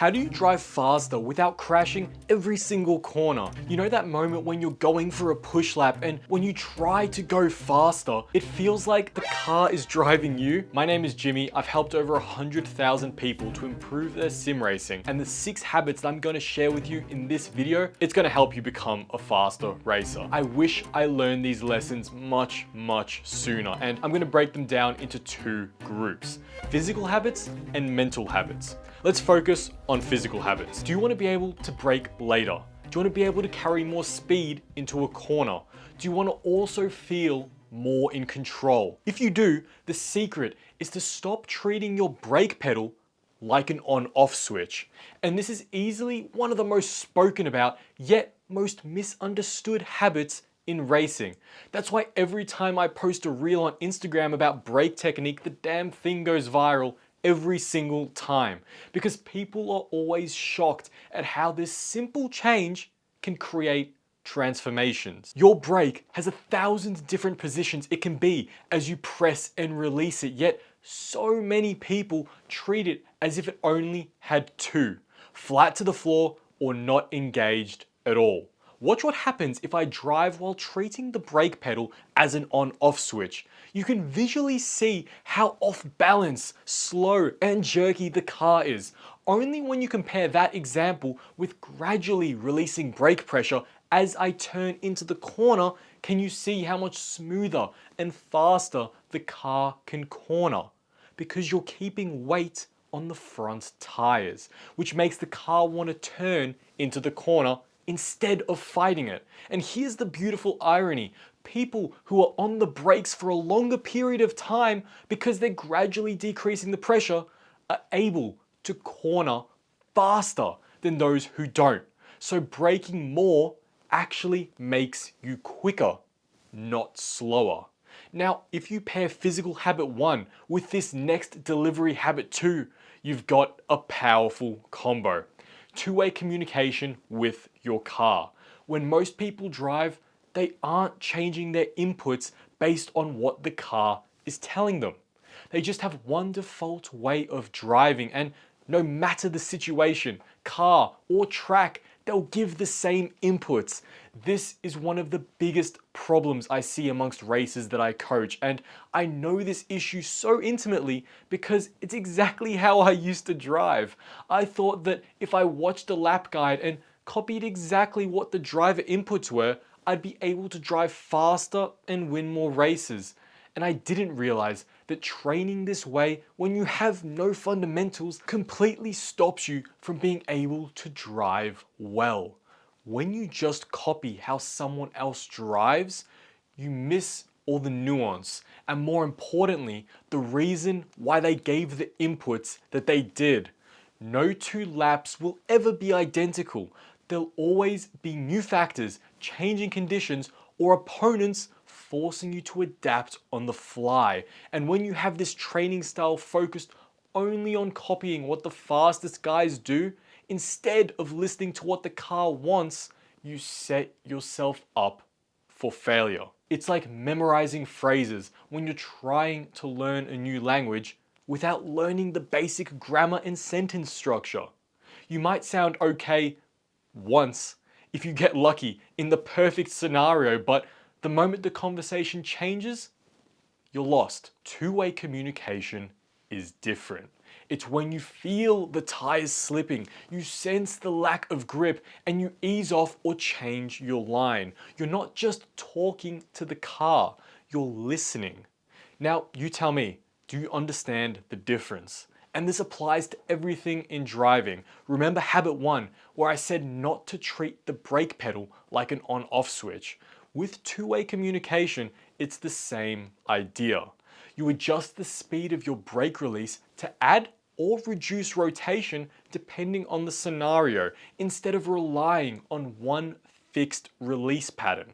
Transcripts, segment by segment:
How do you drive faster without crashing every single corner? You know that moment when you're going for a push lap and when you try to go faster, it feels like the car is driving you? My name is Jimmy. I've helped over 100,000 people to improve their sim racing, and the 6 habits that I'm going to share with you in this video, it's going to help you become a faster racer. I wish I learned these lessons much sooner, and I'm going to break them down into 2 groups: physical habits and mental habits. Let's focus on physical habits. Do you want to be able to brake later? Do you want to be able to carry more speed into a corner? Do you want to also feel more in control? If you do, the secret is to stop treating your brake pedal like an on-off switch. And this is easily one of the most spoken about, yet most misunderstood habits in racing. That's why every time I post a reel on Instagram about brake technique, the damn thing goes viral every single time, because people are always shocked at how this simple change can create transformations. Your brake has 1,000 different positions it can be as you press and release it, yet so many people treat it as if it only had 2: flat to the floor or not engaged at all. Watch what happens if I drive while treating the brake pedal as an on-off switch. You can visually see how off balance, slow, and jerky the car is. Only when you compare that example with gradually releasing brake pressure as I turn into the corner can you see how much smoother and faster the car can corner. Because you're keeping weight on the front tires, which makes the car want to turn into the corner instead of fighting it. And here's the beautiful irony: people who are on the brakes for a longer period of time, because they're gradually decreasing the pressure, are able to corner faster than those who don't. So braking more actually makes you quicker, not slower. Now, if you pair physical habit 1 with this next delivery habit 2, you've got a powerful combo. Two-way communication with your car. When most people drive, they aren't changing their inputs based on what the car is telling them. They just have one default way of driving, and no matter the situation, car or track, they'll give the same inputs. This is one of the biggest problems I see amongst racers that I coach, and I know this issue so intimately because it's exactly how I used to drive. I thought that if I watched a lap guide and copied exactly what the driver inputs were, I'd be able to drive faster and win more races. And I didn't realize that training this way when you have no fundamentals completely stops you from being able to drive well. When you just copy how someone else drives, you miss all the nuance, and more importantly, the reason why they gave the inputs that they did. No 2 laps will ever be identical. There'll always be new factors, changing conditions, or opponents forcing you to adapt on the fly. And when you have this training style focused only on copying what the fastest guys do, instead of listening to what the car wants, you set yourself up for failure. It's like memorizing phrases when you're trying to learn a new language without learning the basic grammar and sentence structure. You might sound okay once, if you get lucky, in the perfect scenario, but the moment the conversation changes, you're lost. Two-way communication is different. It's when you feel the tires slipping, you sense the lack of grip, and you ease off or change your line. You're not just talking to the car, you're listening. Now, you tell me, do you understand the difference? And this applies to everything in driving. Remember habit 1, where I said not to treat the brake pedal like an on-off switch. With two-way communication, it's the same idea. You adjust the speed of your brake release to add or reduce rotation depending on the scenario, instead of relying on one fixed release pattern.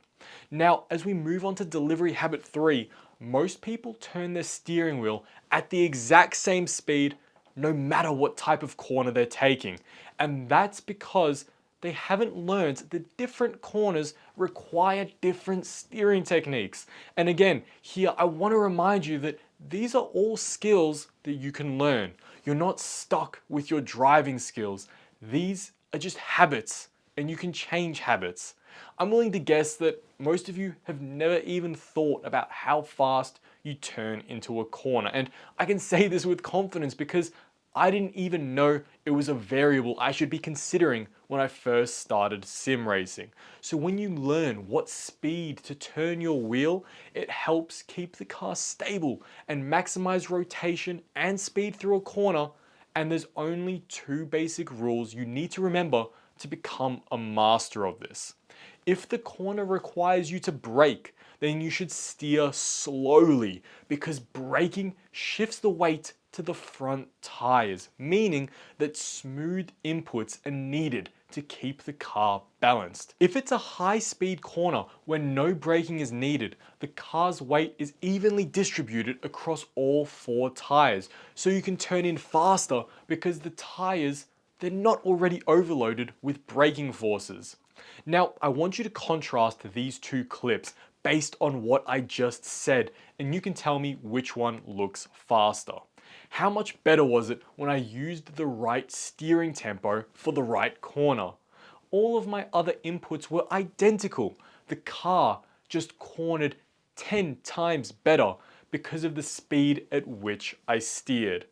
Now, as we move on to delivery habit 3, most people turn their steering wheel at the exact same speed no matter what type of corner they're taking. And that's because they haven't learned that different corners require different steering techniques. And again, here I want to remind you that these are all skills that you can learn. You're not stuck with your driving skills. These are just habits, and you can change habits. I'm willing to guess that most of you have never even thought about how fast you turn into a corner. And I can say this with confidence because I didn't even know it was a variable I should be considering when I first started sim racing. So when you learn what speed to turn your wheel, it helps keep the car stable and maximize rotation and speed through a corner. And there's only two basic rules you need to remember to become a master of this. If the corner requires you to brake, then you should steer slowly because braking shifts the weight to the front tires, meaning that smooth inputs are needed to keep the car balanced. If it's a high-speed corner where no braking is needed, the car's weight is evenly distributed across all four tires, so you can turn in faster because the tires, they're not already overloaded with braking forces. Now, I want you to contrast these two clips based on what I just said, and you can tell me which one looks faster. How much better was it when I used the right steering tempo for the right corner? All of my other inputs were identical. The car just cornered 10 times better because of the speed at which I steered.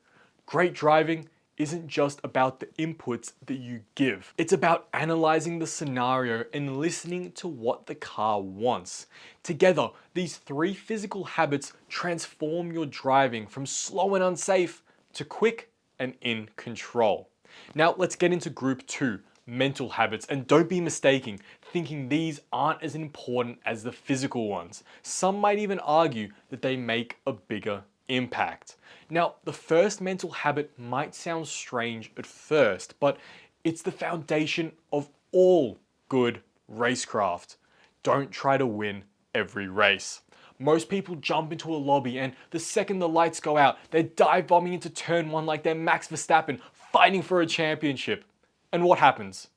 Great driving isn't just about the inputs that you give. It's about analyzing the scenario and listening to what the car wants. Together, these three physical habits transform your driving from slow and unsafe to quick and in control. Now let's get into group 2, mental habits, and don't be mistaken thinking these aren't as important as the physical ones. Some might even argue that they make a bigger impact. Now, the first mental habit might sound strange at first, but it's the foundation of all good racecraft. Don't try to win every race. Most people jump into a lobby and the second the lights go out, they're dive bombing into turn 1 like they're Max Verstappen fighting for a championship. And what happens?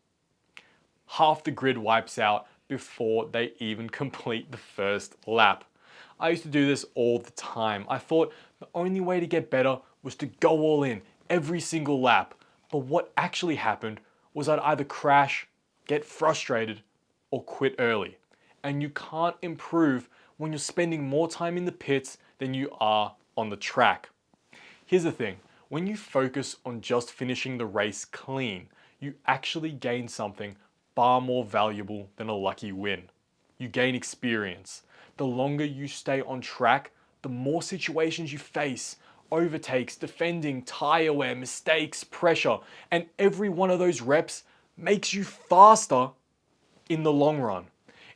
Half the grid wipes out before they even complete the first lap. I used to do this all the time. I thought the only way to get better was to go all in every single lap. But what actually happened was I'd either crash, get frustrated, or quit early. And you can't improve when you're spending more time in the pits than you are on the track. Here's the thing, when you focus on just finishing the race clean, you actually gain something far more valuable than a lucky win. You gain experience. The longer you stay on track, the more situations you face, overtakes, defending, tire wear, mistakes, pressure, and every one of those reps makes you faster in the long run.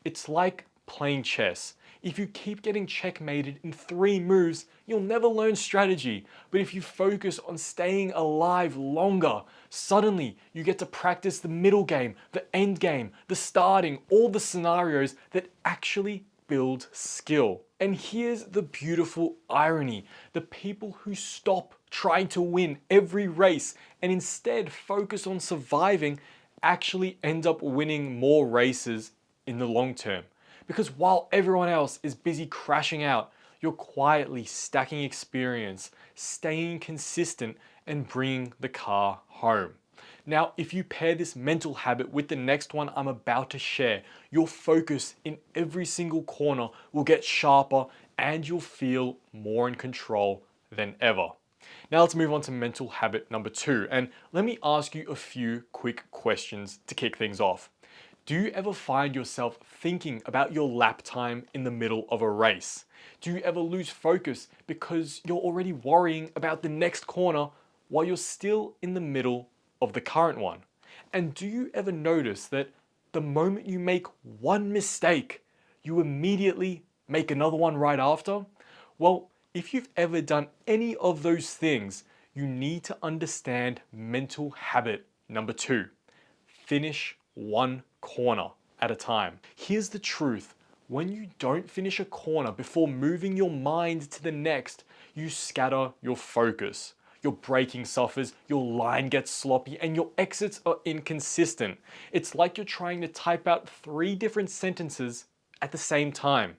It's like playing chess. If you keep getting checkmated in 3 moves, you'll never learn strategy. But if you focus on staying alive longer, suddenly you get to practice the middle game, the end game, the starting, all the scenarios that actually build skill. And here's the beautiful irony. The people who stop trying to win every race and instead focus on surviving actually end up winning more races in the long term. Because while everyone else is busy crashing out, you're quietly stacking experience, staying consistent, and bringing the car home. Now, if you pair this mental habit with the next one I'm about to share, your focus in every single corner will get sharper and you'll feel more in control than ever. Now let's move on to mental habit number 2, and let me ask you a few quick questions to kick things off. Do you ever find yourself thinking about your lap time in the middle of a race? Do you ever lose focus because you're already worrying about the next corner while you're still in the middle of the current one? And do you ever notice that the moment you make one mistake, you immediately make another one right after? Well, if you've ever done any of those things, you need to understand mental habit number 2. Finish one corner at a time. Here's the truth. When you don't finish a corner before moving your mind to the next, you scatter your focus. Your braking suffers, your line gets sloppy, and your exits are inconsistent. It's like you're trying to type out 3 different sentences at the same time.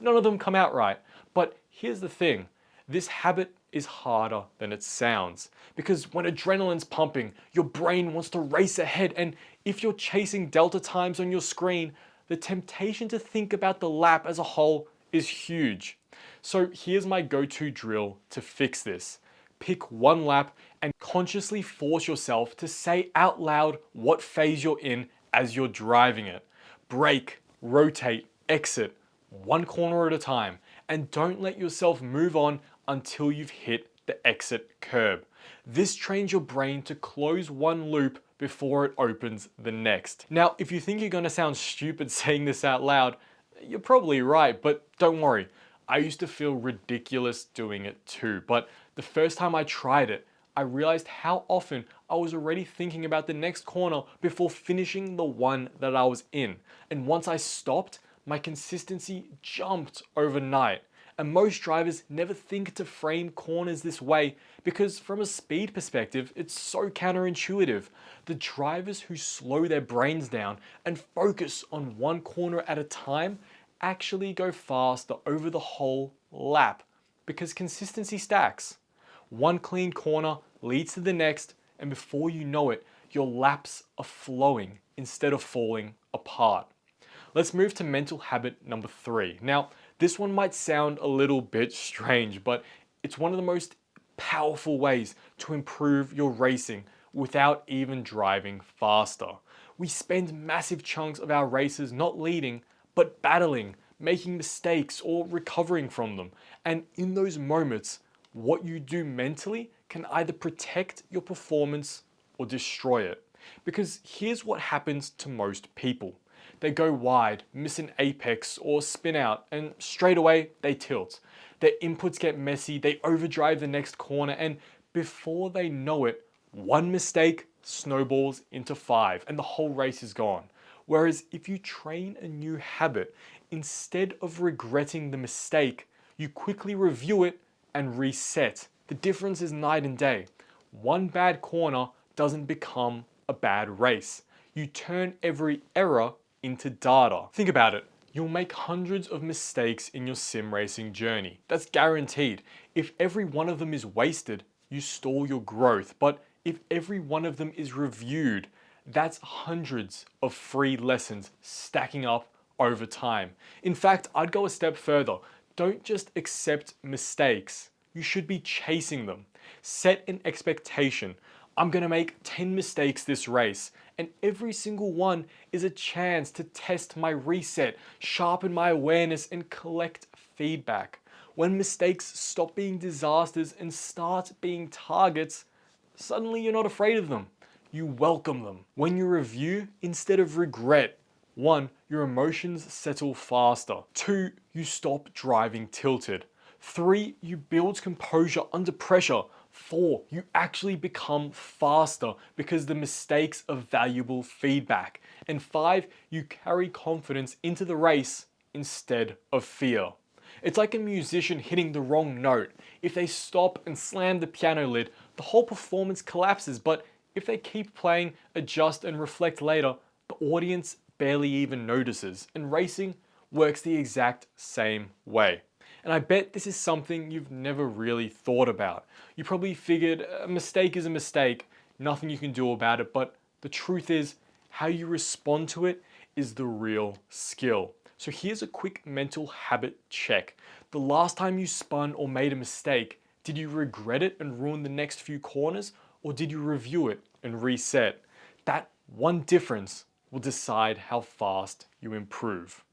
None of them come out right. But here's the thing. This habit is harder than it sounds. Because when adrenaline's pumping, your brain wants to race ahead, and if you're chasing delta times on your screen, the temptation to think about the lap as a whole is huge. So here's my go-to drill to fix this. Pick one lap and consciously force yourself to say out loud what phase you're in as you're driving it. Brake, rotate, exit, one corner at a time, and don't let yourself move on until you've hit the exit curb. This trains your brain to close one loop before it opens the next. Now, if you think you're gonna sound stupid saying this out loud, you're probably right, but don't worry. I used to feel ridiculous doing it too, but the first time I tried it, I realized how often I was already thinking about the next corner before finishing the one that I was in. And once I stopped, my consistency jumped overnight. And most drivers never think to frame corners this way because from a speed perspective, it's so counterintuitive. The drivers who slow their brains down and focus on one corner at a time actually go faster over the whole lap because consistency stacks. One clean corner leads to the next, and before you know it, your laps are flowing instead of falling apart. Let's move to mental habit number 3. Now, this one might sound a little bit strange, but it's one of the most powerful ways to improve your racing without even driving faster. We spend massive chunks of our races not leading, but battling, making mistakes, or recovering from them. And in those moments, what you do mentally can either protect your performance or destroy it. Because here's what happens to most people. They go wide, miss an apex or spin out, and straight away they tilt. Their inputs get messy, they overdrive the next corner, and before they know it, one mistake snowballs into 5 and the whole race is gone. Whereas if you train a new habit, instead of regretting the mistake, you quickly review it and reset. The difference is night and day. One bad corner doesn't become a bad race. You turn every error into data. Think about it. You'll make hundreds of mistakes in your sim racing journey. That's guaranteed. If every one of them is wasted, you stall your growth. But if every one of them is reviewed, that's hundreds of free lessons stacking up over time. In fact, I'd go a step further. Don't just accept mistakes. You should be chasing them. Set an expectation. I'm gonna make 10 mistakes this race, and every single one is a chance to test my reset, sharpen my awareness, and collect feedback. When mistakes stop being disasters and start being targets, suddenly you're not afraid of them. You welcome them. When you review instead of regret, 1, your emotions settle faster. 2, you stop driving tilted. 3, you build composure under pressure. 4, you actually become faster because the mistakes are valuable feedback. And 5, you carry confidence into the race instead of fear. It's like a musician hitting the wrong note. If they stop and slam the piano lid, the whole performance collapses, but if they keep playing, adjust and reflect later, the audience barely even notices. And racing works the exact same way. And I bet this is something you've never really thought about. You probably figured a mistake is a mistake, nothing you can do about it, but the truth is, how you respond to it is the real skill. So here's a quick mental habit check. The last time you spun or made a mistake, did you regret it and ruin the next few corners, or did you review it and reset? That one difference will decide how fast you improve.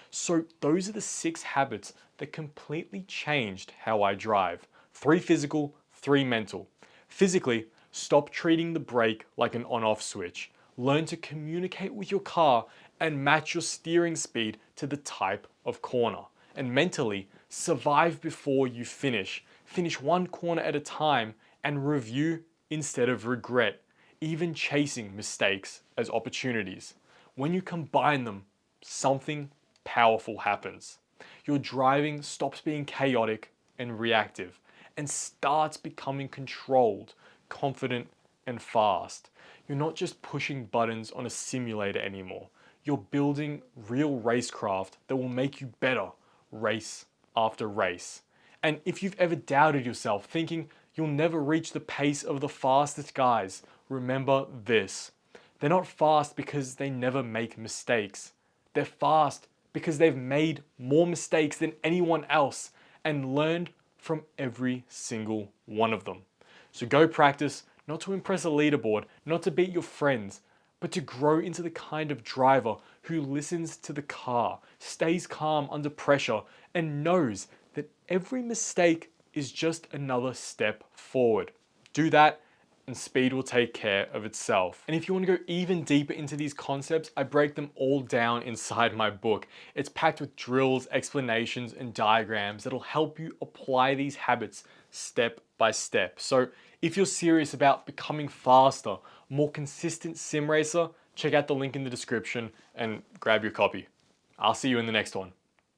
So those are the 6 habits that completely changed how I drive. 3 physical, 3 mental. Physically, stop treating the brake like an on-off switch. Learn to communicate with your car and match your steering speed to the type of corner. And mentally, survive before you finish. Finish one corner at a time and review instead of regret, even chasing mistakes as opportunities. When you combine them, something powerful happens. Your driving stops being chaotic and reactive and starts becoming controlled, confident, and fast. You're not just pushing buttons on a simulator anymore. You're building real racecraft that will make you better race after race. And if you've ever doubted yourself, thinking you'll never reach the pace of the fastest guys, remember this. They're not fast because they never make mistakes. They're fast because they've made more mistakes than anyone else and learned from every single one of them. So go practice, not to impress a leaderboard, not to beat your friends, but to grow into the kind of driver who listens to the car, stays calm under pressure, and knows that every mistake is just another step forward. Do that, and speed will take care of itself. And if you want to go even deeper into these concepts, I break them all down inside my book. It's packed with drills, explanations, and diagrams that'll help you apply these habits step by step. So if you're serious about becoming faster, more consistent sim racer, check out the link in the description and grab your copy. I'll see you in the next one.